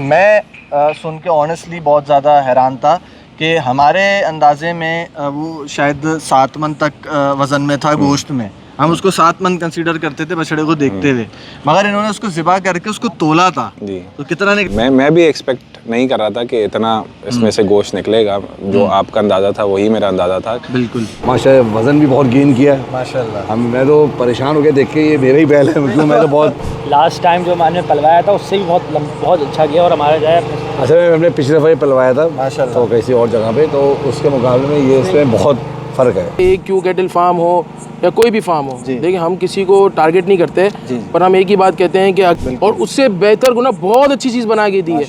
मैं सुन के ऑनेस्टली बहुत ज़्यादा हैरान था कि हमारे अंदाजे में वो शायद 7 मन तक वज़न में था गोश्त में। हम उसको 7 मन कंसीडर करते थे बछड़े को देखते हुए, मगर इन्होंने उसको ज़िबा करके उसको तोला था जी। तो कितना मैं भी एक्सपेक्ट नहीं कर रहा था कि इतना इसमें से गोश्त निकलेगा। जो आपका अंदाज़ा था वही मेरा अंदाज़ा था। बिल्कुल माशाल्लाह, वज़न भी बहुत गेन किया है माशाल्लाह। मैं तो परेशान हो गया देख के, ये मेरा ही बैल है क्यों, मैं तो बहुत लास्ट टाइम जो मैंने पलवाया था उससे भी बहुत अच्छा गया और हमारा जो है असल में हमने पिछले दफ़ा पलवाया था माशाल्लाह तो किसी और जगह पे, तो उसके मुकाबले में ये इसमें बहुत फ़र्क है। एक क्यू कैटल फार्म हो या कोई भी फार्म हो, देखिए हम किसी को टारगेट नहीं करते, पर हम एक ही बात कहते हैं कि और उससे बेहतर गुना बहुत अच्छी चीज़ बना के दी है।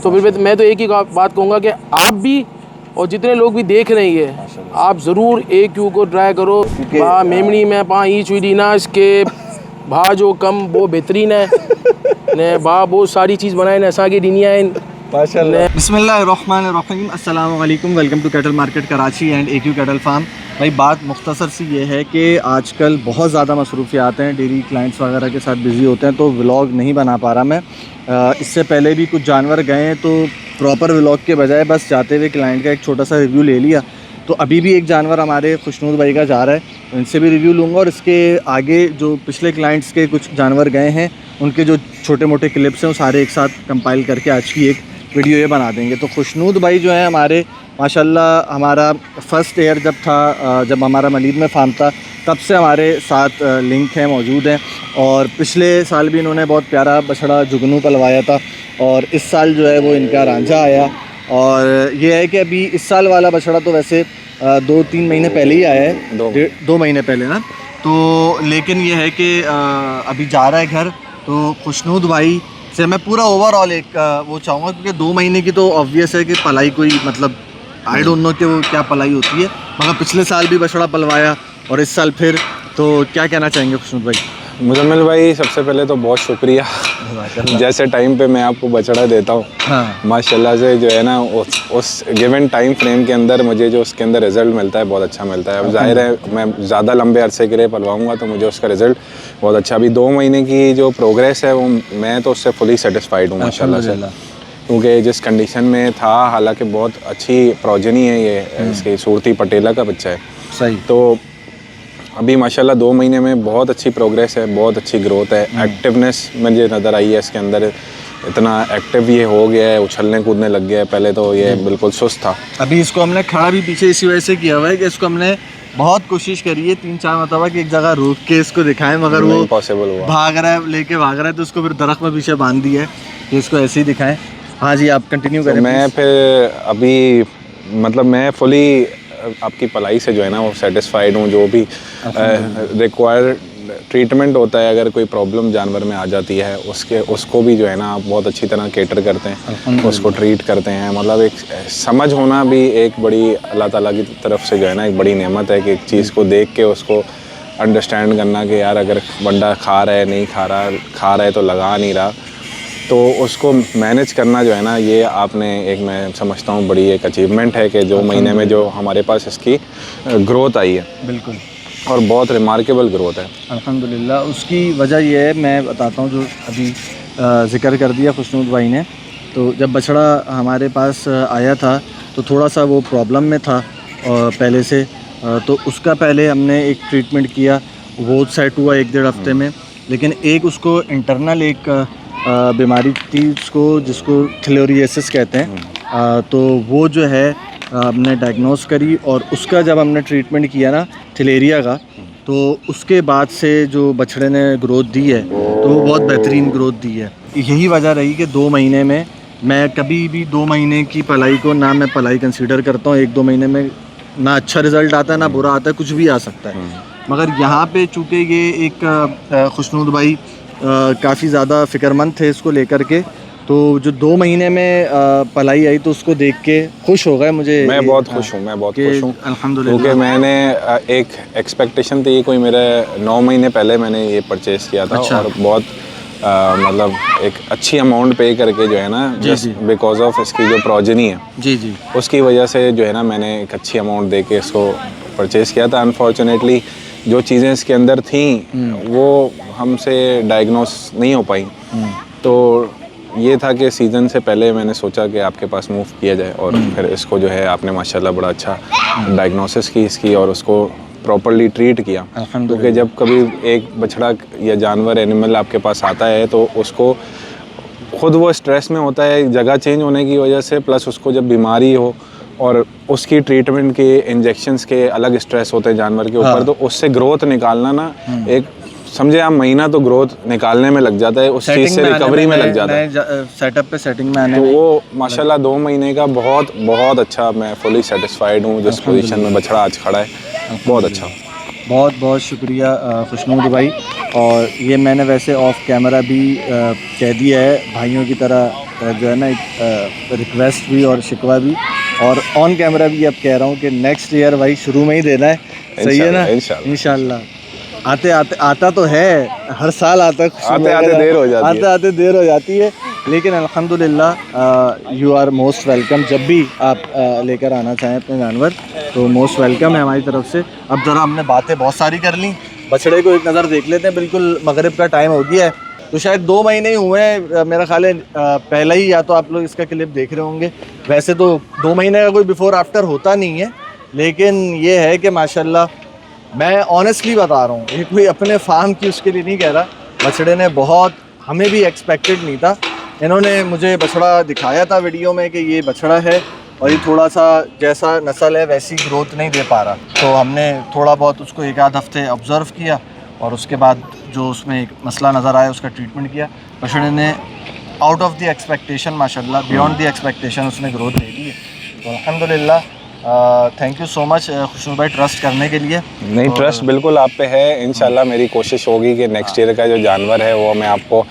तो फिर मैं तो एक ही बात कहूँगा कि आप भी और जितने लोग भी देख रहे हैं आप ज़रूर एक क्यू को ट्राई करो। भा मेमनी में पा ईच हुई ना इसके भा जो कम वो बेहतरीन है ने भा बहुत सारी चीज़ बनाए न असा की दुनिया बिस्मिल्लाहिर्रहमानिर्रहीम। अस्सलाम वालेकुम, welcome to cattle market Karachi and AQ cattle farm. भाई बात मुख्तसर सी ये है कि आजकल बहुत ज़्यादा मसरूफियात हैं, डेयरी क्लाइंट्स वगैरह के साथ बिज़ी होते हैं, तो व्लॉग नहीं बना पा रहा मैं। इससे पहले भी कुछ जानवर गए हैं तो प्रॉपर व्लॉग के बजाय बस जाते हुए क्लाइंट का एक छोटा सा रिव्यू ले लिया। तो अभी भी एक जानवर हमारे खुशनूद भाई का जा रहा है, तो इनसे भी रिव्यू लूँगा और इसके आगे जो पिछले क्लाइंट्स के कुछ जानवर गए हैं उनके जो छोटे मोटे क्लिप्स हैं वो सारे एक साथ कंपाइल करके आज की एक वीडियो ये बना देंगे। तो खुशनूद भाई जो है हमारे माशाल्लाह, हमारा फ़र्स्ट ईयर जब था, जब हमारा मलीद में फार्म था, तब से हमारे साथ लिंक हैं, मौजूद हैं। और पिछले साल भी इन्होंने बहुत प्यारा बछड़ा जुगनू पलवाया था और इस साल जो है वो इनका रांझा आया। और ये है कि अभी इस साल वाला बछड़ा तो वैसे 2-3 महीने पहले ही आया है, 2 महीने पहले ना। तो लेकिन ये है कि अभी जा रहा है घर। तो खुशनूद भाई से मैं पूरा ओवरऑल एक वो चाहूँगा, क्योंकि 2 महीने की तो ऑब्वियस है कि पलाई कोई मतलब आई डोंट नो कि वो क्या पलाई होती है, मगर पिछले साल भी बछड़ा पलवाया और इस साल फिर। तो क्या कहना चाहेंगे खुशनूद भाई? मुजम्मिल भाई, सबसे पहले तो बहुत शुक्रिया। जैसे टाइम पे मैं आपको बछड़ा देता हूँ, हाँ। माशाल्लाह से जो है ना उस गिवन टाइम फ्रेम के अंदर मुझे जो उसके अंदर रिज़ल्ट मिलता है बहुत अच्छा मिलता है। अब जाहिर है मैं ज़्यादा लंबे अरसे के लिए पलवाऊँगा तो मुझे उसका रिज़ल्ट बहुत अच्छा। अभी 2 महीने की जो प्रोग्रेस है वो मैं तो उससे फुली सेटिस्फाइड हूँ माशाल्लाह से, क्योंकि जिस कंडीशन में था, हालांकि बहुत अच्छी प्रोजेनी है ये, इसकी सूरती पटेला का बच्चा है सही। तो अभी माशाल्लाह 2 महीने में बहुत अच्छी प्रोग्रेस है, बहुत अच्छी ग्रोथ है। एक्टिवनेस मुझे नज़र आई है इसके अंदर, इतना एक्टिव ये हो गया है, उछलने कूदने लग गया है। पहले तो ये बिल्कुल सुस्त था। अभी इसको हमने खड़ा भी पीछे इसी वजह से किया हुआ है कि इसको हमने बहुत कोशिश करी है 3-4 मरतबा कि एक जगह रोक के इसको दिखाएं, मगर वो पॉसिबल हुआ, भाग रहा है तो उसको फिर दरख्त में पीछे बांध दिया है कि इसको ऐसे ही दिखाएं। हाँ जी, आप कंटिन्यू करें। मैं फिर अभी मतलब मैं फुली आपकी पलाई से जो है ना वो सेटिस्फाइड हूँ। जो भी रिक्वायर्ड ट्रीटमेंट होता है, अगर कोई प्रॉब्लम जानवर में आ जाती है उसको भी जो है ना आप बहुत अच्छी तरह केटर करते हैं, उसको ट्रीट करते हैं। मतलब एक समझ होना भी एक बड़ी अल्लाह ताला की तरफ से जो है ना एक बड़ी नेमत है कि एक चीज़ को देख के उसको अंडरस्टैंड करना कि यार अगर बंदा खा रहा है, नहीं खा रहा है तो लगा नहीं रहा, तो उसको मैनेज करना जो है ना ये आपने एक, मैं समझता हूँ बड़ी एक अचीवमेंट है कि 2 महीने में जो हमारे पास इसकी ग्रोथ आई है। बिल्कुल, और बहुत रिमार्केबल ग्रोथ है अल्हम्दुलिल्लाह। उसकी वजह यह है, मैं बताता हूँ, जो अभी ज़िक्र कर दिया खुशनूद भाई ने। तो जब बछड़ा हमारे पास आया था तो थोड़ा सा वो प्रॉब्लम में था पहले से, तो उसका पहले हमने एक ट्रीटमेंट किया, वो सेट हुआ 1-1.5 हफ्ते में। लेकिन एक उसको इंटरनल एक बीमारी थी उसको, जिसको थैलेरियोसिस कहते हैं, तो वो जो है हमने डायग्नोस करी और उसका जब हमने ट्रीटमेंट किया ना थैलेरिया का, तो उसके बाद से जो बछड़े ने ग्रोथ दी है तो वो बहुत बेहतरीन ग्रोथ दी है। यही वजह रही कि 2 महीने में, मैं कभी भी 2 महीने की पलाई को ना मैं पलाई कंसीडर करता हूँ। 1-2 महीने में ना अच्छा रिज़ल्ट आता है ना बुरा आता है, कुछ भी आ सकता है। मगर यहाँ पे चूँकि ये एक खुशनूद भाई काफ़ी ज़्यादा फ़िक्रमंद थे इसको लेकर के, तो जो 2 महीने में पलाई आई तो उसको देख के खुश हो गए। मैं बहुत खुश हूँ अल्हम्दुलिल्लाह, क्योंकि मैंने एक एक्सपेक्टेशन थी, कोई मेरे 9 महीने पहले मैंने ये परचेज़ किया था। अच्छा। और बहुत मतलब एक अच्छी अमाउंट पे करके जो है ना, जस्ट बिकॉज ऑफ इसकी जो प्रोजेनी है उसकी वजह से जो है ना मैंने एक अच्छी अमाउंट दे के इसको परचेज़ किया था। अनफॉर्चुनेटली जो चीज़ें इसके अंदर थी वो हमसे डायग्नोस नहीं हो पाई, तो ये था कि सीज़न से पहले मैंने सोचा कि आपके पास मूव किया जाए, और फिर इसको जो है आपने माशाल्लाह बड़ा अच्छा डायग्नोसिस की इसकी और उसको प्रॉपर्ली ट्रीट किया। क्योंकि जब कभी एक बछड़ा या जानवर एनिमल आपके पास आता है तो उसको खुद वो स्ट्रेस में होता है जगह चेंज होने की वजह से, प्लस उसको जब बीमारी हो और उसकी ट्रीटमेंट के इंजेक्शंस के अलग स्ट्रेस होते हैं जानवर के ऊपर, तो उससे ग्रोथ निकालना ना एक समझे आप महीना तो ग्रोथ निकालने में लग जाता है, उस चीज़ से रिकवरी में लग जाता है। सेटअप पे सेटिंग में आने तो वो माशाल्लाह 2 महीने का बहुत अच्छा, मैं फुली सेटिस्फाइड हूँ जिस पोजीशन में बछड़ा आज खड़ा है, बहुत अच्छा। बहुत बहुत शुक्रिया खुशनूद भाई। और ये मैंने वैसे ऑफ कैमरा भी कह दिया है भाइयों की तरह, जो है ना एक रिक्वेस्ट भी और शिकवा भी, और ऑन कैमरा भी अब कह रहा हूँ कि नेक्स्ट ईयर भाई शुरू में ही देना है, सही है ना? इंशाल्लाह। आता तो है, हर साल आता है, आते आते देर हो जाती है, लेकिन अल्हम्दुलिल्लाह यू आर मोस्ट वेलकम। जब भी आप लेकर आना चाहें अपने जानवर तो मोस्ट वेलकम है हमारी तरफ से। अब ज़रा हमने बातें बहुत सारी कर ली, बछड़े को एक नज़र देख लेते हैं। बिल्कुल मगरिब का टाइम हो गया है, तो शायद 2 महीने ही हुए हैं मेरा ख्याल है, पहले ही या तो आप लोग इसका क्लिप देख रहे होंगे। वैसे तो 2 महीने का कोई बिफ़ोर आफ्टर होता नहीं है, लेकिन ये है कि माशाल्लाह मैं ऑनेस्टली बता रहा हूँ, ये कोई अपने फार्म की उसके लिए नहीं कह रहा, बछड़े ने बहुत, हमें भी एक्सपेक्टेड नहीं था। इन्होंने मुझे बछड़ा दिखाया था वीडियो में कि ये बछड़ा है और ये थोड़ा सा जैसा नस्ल है वैसी ग्रोथ नहीं दे पा रहा, तो हमने थोड़ा बहुत उसको 1-8 हफ्ते ऑब्ज़र्व किया और उसके बाद जो उसमें एक मसला नज़र आया उसका ट्रीटमेंट किया। बछड़े ने आउट ऑफ द एक्सपेक्टेशन माशाल्लाह, बियॉन्ड द एक्सपेक्टेशन उसने ग्रोथ दे दी है। तो अल्हम्दुलिल्लाह थैंक यू सो मच खुशनूद भाई ट्रस्ट करने के लिए। नहीं, ट्रस्ट बिल्कुल आप पे है। इंशाल्लाह मेरी कोशिश होगी कि नेक्स्ट ईयर का जो जानवर है वो मैं आपको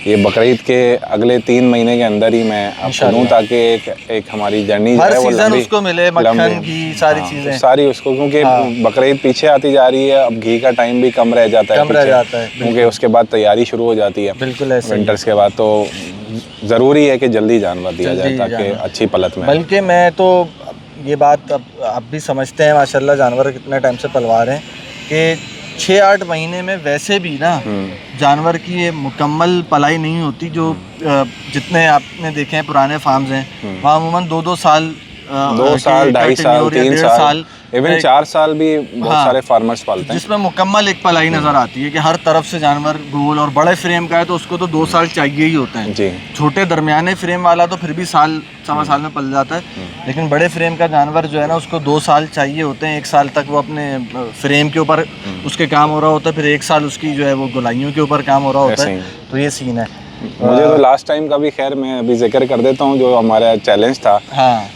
ये बकरीद के अगले 3 महीने के अंदर ही मैं आपको दूँ, ताकि एक हमारी जर्नी हर सीजन उसको मिले, मक्खन घी सारी चीज़ें सारी उसको, क्योंकि बकरीद पीछे आती जा रही है, अब घी का टाइम भी कम रह जाता है, क्योंकि उसके बाद तैयारी शुरू हो जाती है बिल्कुल विंटर्स के बाद। तो ज़रूरी है कि जल्दी जानवर दिया जाए ताकि अच्छी पलत में। बल्कि मैं तो ये बात अब आप भी समझते हैं माशाल्लाह जानवर कितने टाइम से पलवा रहे हैं कि 6-8 महीने में वैसे भी ना जानवर की ये मुकम्मल पलाई नहीं होती। जो जितने आपने देखे हैं पुराने फार्म्स हैं वहाँ अमूमन 2-2 साल 2 साल 2.5 साल 3 साल इवन 4 साल भी बहुत सारे फार्मर्स पालते हैं, जिसमें मुकम्मल एक पलाई नज़र आती है कि हर तरफ से जानवर गोल, और बड़े फ्रेम का है तो उसको तो 2 साल चाहिए ही होते हैं जी। छोटे दरमियाने फ्रेम वाला तो फिर भी सवा साल में पल जाता है, लेकिन बड़े फ्रेम का जानवर जो है ना उसको 2 साल चाहिए होते हैं। 1 साल तक वो अपने फ्रेम के ऊपर उसके काम हो रहा होता है, फिर 1 साल उसकी जो है वो गोलाइयों के ऊपर काम हो रहा होता है। तो ये सीन है। मुझे तो लास्ट टाइम का भी, खैर मैं अभी जिक्र कर देता हूँ, जो हमारा चैलेंज था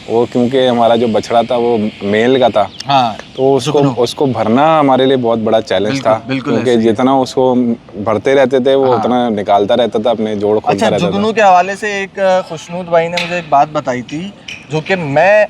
वो, क्योंकि हमारा जो बछड़ा था वो मेल का था, तो उसको भरना हमारे लिए बहुत बड़ा चैलेंज था, क्योंकि जितना उसको भरते रहते थे वो उतना निकालता रहता था, अपने जोड़ खोलता रहता था। जुगनू के हवाले से एक खुशनूद भाई ने मुझे एक बात बताई थी जो कि मैं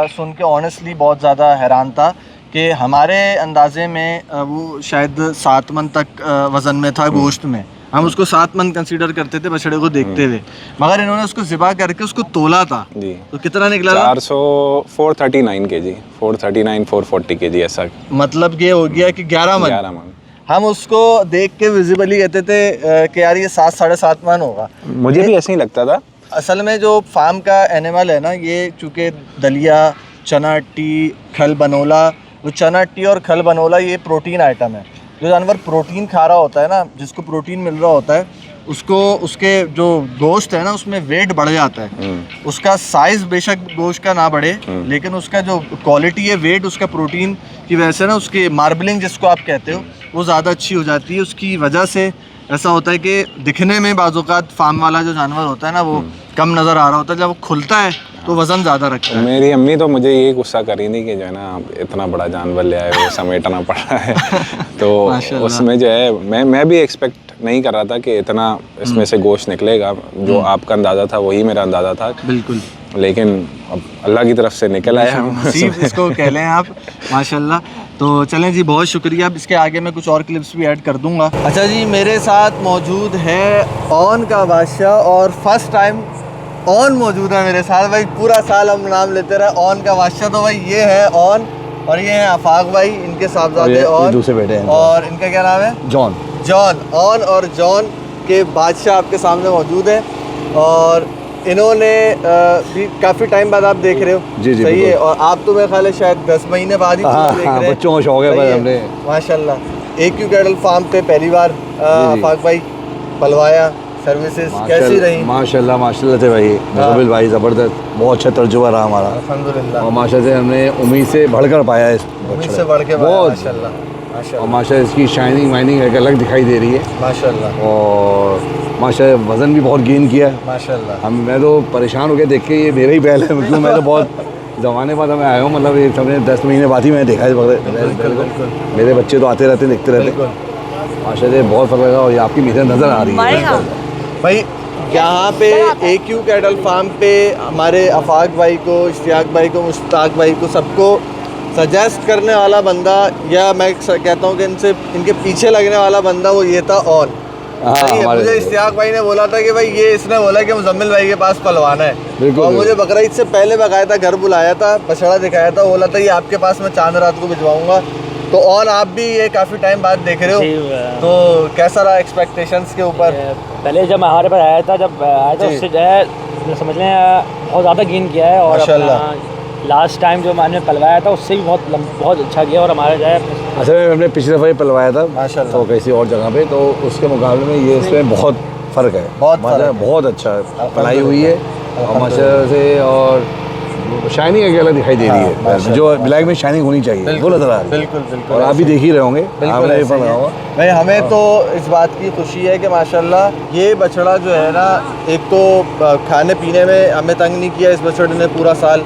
सुन के ऑनेस्टली बहुत ज़्यादा हैरान था कि हमारे अंदाजे में वो शायद 7 मन तक वज़न में था गोश्त में, हम उसको 7 मन कंसीडर करते थे बछड़े को देखते हुए, मगर इन्होंने उसको ज़िबा करके उसको तोला था जी। तो कितना निकला? 439 kg, 439 440 kg ऐसा। मतलब ये हो गया कि 11 मन। हम उसको देख के विजिबली कहते थे कि यार ये 7-7.5 मन होगा। मुझे भी ऐसे ही लगता था। असल में जो फार्म का एनिमल है ना, ये चूँकि दलिया, चना अट्टी, खल बनोला, वो चना अट्टी और खल बनोला ये प्रोटीन आइटम है। जो जानवर प्रोटीन खा रहा होता है ना, जिसको प्रोटीन मिल रहा होता है, उसको उसके जो गोश्त है ना उसमें वेट बढ़ जाता है। उसका साइज़ बेशक गोश्त का ना बढ़े, लेकिन उसका जो क्वालिटी है, वेट उसका प्रोटीन की वजह से ना, उसकी मार्बलिंग जिसको आप कहते हो, वो ज़्यादा अच्छी हो जाती है। उसकी वजह से ऐसा होता है कि दिखने में बाज़-औक़ात फार्म वाला जो जानवर होता है ना वो कम नज़र आ रहा होता है, जब वो खुलता है तो वज़न ज़्यादा रखता है। मेरी अम्मी तो मुझे ये गुस्सा करी थी कि जो है ना इतना बड़ा जानवर ले आए, वो समेटना पड़ रहा है। तो उसमें जो है मैं भी एक्सपेक्ट नहीं कर रहा था कि इतना इसमें से गोश्त निकलेगा। जो आपका अंदाज़ा था वही मेरा अंदाज़ा था बिल्कुल, लेकिन अब अल्लाह की तरफ से निकल आया हम, इसको कह लें आप माशाल्लाह। तो चलें जी, बहुत शुक्रिया। अब इसके आगे मैं कुछ और क्लिप्स भी ऐड कर दूंगा। अच्छा जी, मेरे साथ मौजूद है ऑन का बादशाह, और फर्स्ट टाइम ऑन मौजूद है मेरे साथ। भाई पूरा साल हम नाम लेते रहे ऑन का बादशाह, तो भाई ये है ऑन और ये है आफाक भाई, इनके साहबजादे ऑन, दूसरे बेटे हैं, और इनका क्या नाम है? जॉन। ऑन और जॉन के बादशाह आपके सामने मौजूद है। और इन्होंने भी काफ़ी टाइम बाद आप देख रहे हो। जी, सही है। बिल्कुल। और आप तो मेरे ख्याल है शायद 10 महीने बाद ही हाँ, देख हाँ, रहे हैं। बच्चों का शौक है सही भाई हमने। माशाल्लाह। AQ कैटल फार्म पे पहली बार आफाक भाई पलवाया, सर्विसेज कैसी रही? माशाल्लाह थे भाई, मुकबिल भाई ज़बरदस्त, बहुत अच्छा तजुर्बा रहा हमारा अल्हम्दुलिल्लाह। और माशाल्लाह से हमने उम्मीद से बढ़कर पाया इस उम्मीद से बढ़ के बहुत माशाल्लाह और माशाल्लाह माशाल्लाह इसकी शाइनिंग वाइनिंग एक अलग दिखाई दे रही है माशाल्लाह और माशाल्लाह वज़न भी बहुत गेन किया है। माशाल्लाह। मैं तो परेशान हो गया देख के, ये मेरा ही बैल है मतलब मैं तो बहुत ज़माने बाद मैं आया हूँ, मतलब ये समझे 10 महीने बाद ही मैंने देखा है बैल को। मेरे बच्चे तो आते रहते देखते रहते, माशाल्लाह बहुत फ़र्क लगा और ये आपकी मेहनत नज़र आ रही है भाई। यहाँ पे AQ कैटल फार्म पे हमारे आफाक भाई को, इश्तियाक भाई को, मुश्ताक भाई को, सबको सजेस्ट करने वाला बंदा, या मैं कहता हूँ कि इनके पीछे लगने वाला बंदा वो ये था। और सही है, मुझे इश्तियाक भाई ने बोला था कि भाई ये इसने बोला कि मुजम्मिल भाई के पास पलवाना है, और मुझे बकरीद से पहले बाकायदा घर बुलाया था, बछड़ा दिखाया था, बोला था ये आपके पास मैं चांद रात को भिजवाऊंगा। तो और आप भी ये काफ़ी टाइम बाद देख रहे हो, तो कैसा रहा एक्सपेक्टेशंस के ऊपर? पहले जब हमारे पास आया था उससे जो है समझ लें बहुत ज़्यादा गेन किया है, और लास्ट टाइम जो मैंने पलवाया था उससे भी बहुत अच्छा किया, और हमारा जो है अच्छा हमने पिछले दफ़ा पलवाया था माशाल्लाह तो किसी और जगह पे, तो उसके मुकाबले में ये इसमें बहुत फ़र्क है, बहुत अच्छा पढ़ाई हुई है और माशाल्लाह से, और शाइनिंग एक अलग दिखाई दे रही है, जो ब्लैक में शाइनिंग होनी चाहिए वो नजर आ रही है। बिल्कुल। और आप भी देख ही रहे होंगे, आपने भी पढ़ा होगा भाई। हमें तो इस बात की खुशी है कि माशाल्लाह ये बछड़ा जो है ना, एक तो खाने पीने में हमें तंग नहीं किया इस बछड़े ने पूरा साल,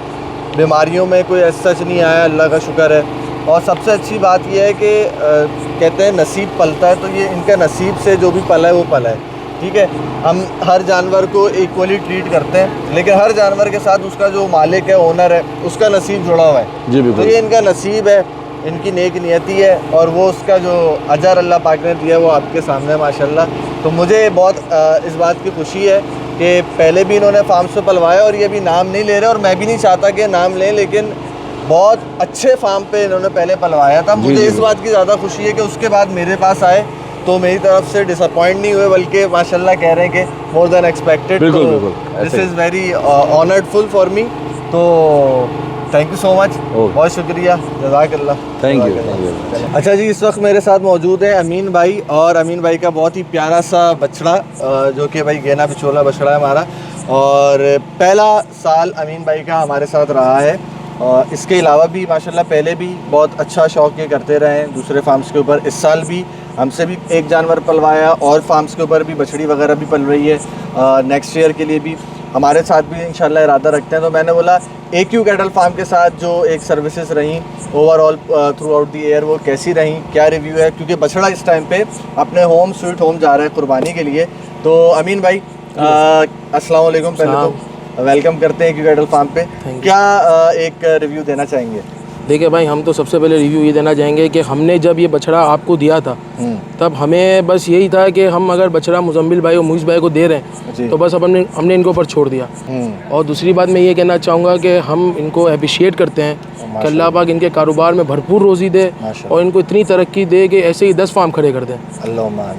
बीमारियों में कोई ऐसा सच नहीं आया, अल्लाह का शुक्र है। और सबसे अच्छी बात यह है कि कहते हैं नसीब पलता है, तो ये इनका नसीब से जो भी पला है वो पला है। ठीक है, हम हर जानवर को इक्वली ट्रीट करते हैं, लेकिन हर जानवर के साथ उसका जो मालिक है, ओनर है, उसका नसीब जुड़ा हुआ है। जी बिल्कुल। तो ये इनका नसीब है, इनकी नेक नियति है, और वो उसका जो अजर अल्लाह पाक ने दिया है वो आपके सामने माशाल्लाह। तो मुझे बहुत इस बात की खुशी है कि पहले भी इन्होंने फार्म से पलवाया और ये भी नाम नहीं ले रहे, और मैं भी नहीं चाहता कि नाम लें, लेकिन बहुत अच्छे फार्म पे इन्होंने पहले पलवाया था। मुझे इस बात की ज़्यादा खुशी है कि उसके बाद मेरे पास आए तो मेरी तरफ से डिसअपॉइंट नहीं हुए, बल्कि माशाल्लाह कह रहे हैं कि मोर देन एक्सपेक्टेड। बिल्कुल। This is very honourful for me. तो थैंक यू सो मच, बहुत शुक्रिया, जज़ाकल्लाह। Thank you. अच्छा जी, इस वक्त मेरे साथ मौजूद है अमीन भाई, और अमीन भाई का बहुत ही प्यारा सा बछड़ा जो कि भाई गेना बिचोला बछड़ा है हमारा, और पहला साल अमीन भाई का हमारे साथ रहा है। और इसके अलावा भी माशाल्लाह पहले भी बहुत अच्छा शौक ये करते रहे हैं दूसरे फार्म्स के ऊपर। इस साल भी हमसे भी एक जानवर पलवाया, और फार्म्स के ऊपर भी बछड़ी वगैरह भी पल रही है। नेक्स्ट ईयर के लिए भी हमारे साथ भी इंशाल्लाह इरादा रखते हैं। तो मैंने बोला AQ कैटल फार्म के साथ जो एक सर्विसेज रहीं overall through out the air, वो कैसी रहीं, क्या रिव्यू है, क्योंकि बछड़ा इस टाइम पे अपने होम स्वीट होम जा रहा है कुर्बानी के लिए। तो अमीन भाई अस्सलाम वालेकुम, पहले तो वेलकम करते हैं AQ कैटल फार्म पे। क्या एक रिव्यू देना चाहेंगे? देखिए भाई, हम तो सबसे पहले रिव्यू ये देना चाहेंगे कि हमने जब ये बछड़ा आपको दिया था तब हमें बस यही था कि हम अगर बछड़ा मुजम्मिल भाई और मुइज़ भाई को दे रहे हैं तो बस अब हमने इनको ऊपर छोड़ दिया। और दूसरी बात मैं ये कहना चाहूँगा कि हम इनको अप्रिशिएट करते हैं कि अल्लाह पाक इनके कारोबार में भरपूर रोज़ी दे और इनको इतनी तरक्की दे कि ऐसे ही 10 फार्म खड़े कर दें।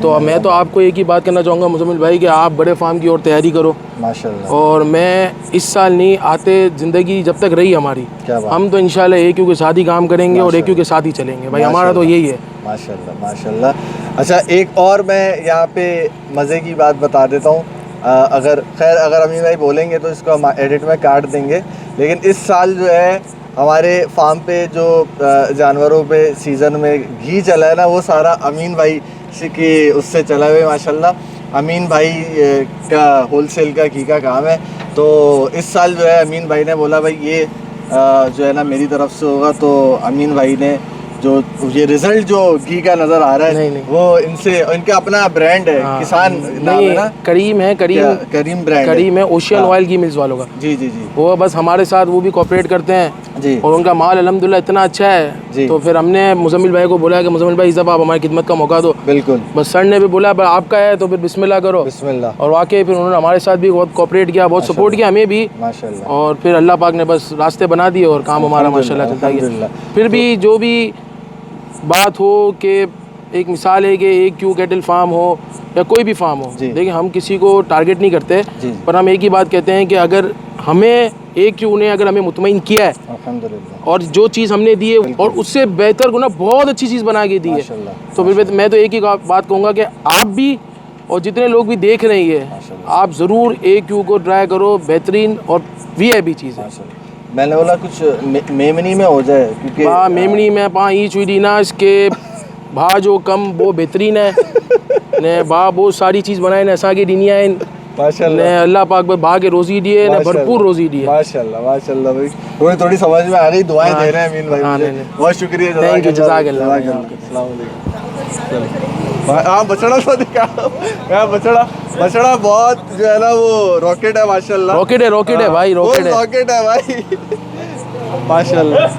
तो मैं तो आपको एक ही बात कहना चाहूँगा मुजम्मिल भाई कि आप बड़े फार्म की ओर तैयारी करो माशाल्लाह। और मैं इस साल नहीं, आते ज़िंदगी जब तक रही हमारी, हम तो इंशाल्लाह AQ के साथ ही काम करेंगे और AQ के साथ ही चलेंगे भाई, हमारा तो यही है। माशाल्लाह माशाल्लाह। अच्छा, एक और मैं यहाँ पे मज़े की बात बता देता हूँ, अगर अमीन भाई बोलेंगे तो इसको हम एडिट में काट देंगे, लेकिन इस साल जो है हमारे फार्म पे जो जानवरों पे सीज़न में घी चला है ना, वो सारा अमीन भाई की उससे चला हुआ माशाल्लाह। अमीन भाई का होलसेल का घी का काम है, तो इस साल जो है अमीन भाई ने बोला भाई ये जो है ना मेरी तरफ से होगा। तो अमीन भाई ने जो ये रिजल्ट जो घी का नज़र आ रहा है वो इनसे, इनका अपना ब्रांड है, किसान नाम है ना, करीम है, करीम ब्रांड, करीम है ओशियन ऑयल घी मिल्स वालों का। जी जी जी, वो बस हमारे साथ वो भी कोऑपरेट करते हैं जी, और उनका माल अल्हम्दुलिल्लाह इतना अच्छा है। तो फिर हमने मुजम्मिल भाई को बोला कि मुजम्मिल भाई जब आप हमारी खिदमत का मौका दो। बिल्कुल। बस सर ने भी बोला आपका है तो फिर बिस्मिल्लाह करो, बिस्मिल्लाह। और वाकई फिर उन्होंने हमारे साथ भी बहुत कोऑपरेट किया, बहुत सपोर्ट किया हमें भी माशाल्लाह, और फिर अल्लाह पाक ने बस रास्ते बना दिए और काम हमारा माशाल्लाह चलता गया। फिर भी जो भी बात हो कि एक मिसाल है कि AQ कैटल फार्म हो या कोई भी फार्म हो, देखिए हम किसी को टारगेट नहीं करते, पर हम एक ही बात कहते हैं कि अगर हमें AQ ने अगर हमें मुतमईन किया है अल्हम्दुलिल्लाह, और जो चीज़ हमने दी है और उससे बेहतर गुना बहुत अच्छी चीज़ बना के दी है, तो फिर मैं तो एक ही बात कहूँगा कि आप भी और जितने लोग भी देख रहे हैं आप ज़रूर AQ को ट्राई करो, बेहतरीन और VIP चीज़ है। मैंने बोला कुछ मेमनी में हो जाए, क्योंकि हाँ मेमनी में पा ईच हुई ना इसके भा जो कम वो बेहतरीन है ने भा बहुत सारी चीज़ बनाए ने असा के दुनिया है माशाल्लाह, ने अल्लाह पाक भा के रोज़ी दिए ने भरपूर रोज़ी दिए। माशाल्लाह माशाल्लाह भाई, थोड़ी थोड़ी समझ में आ रही, दुआएं दे रहे हैं अमीन भाई मुझे, बहुत शुक्रिया, थैंक यू, जज़ाकल्लाह। हाँ बछड़ा तो दिखा, बछड़ा बहुत जो है ना वो रॉकेट है माशाल्लाह, रॉकेट है भाई, रॉकेट है भाई माशाल्लाह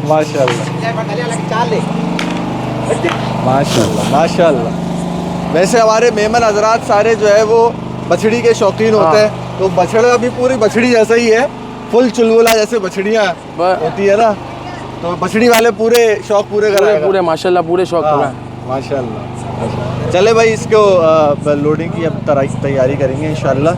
माशाल्लाह माशाल्लाह। वैसे हमारे मेहमान हजरात सारे जो है वो बछड़ी के शौकीन होते हैं, तो बछड़ा भी पूरी बछड़ी जैसा ही है, फुल चुलबुला जैसे बछड़ियाँ होती है ना, तो बछड़ी वाले पूरे शौक पूरे कराएगा। पूरे माशाल्लाह पूरे शौक पूरा माशाल्लाह। चले भाई, इसको लोडिंग की अब तैयारी करेंगे इंशाल्लाह।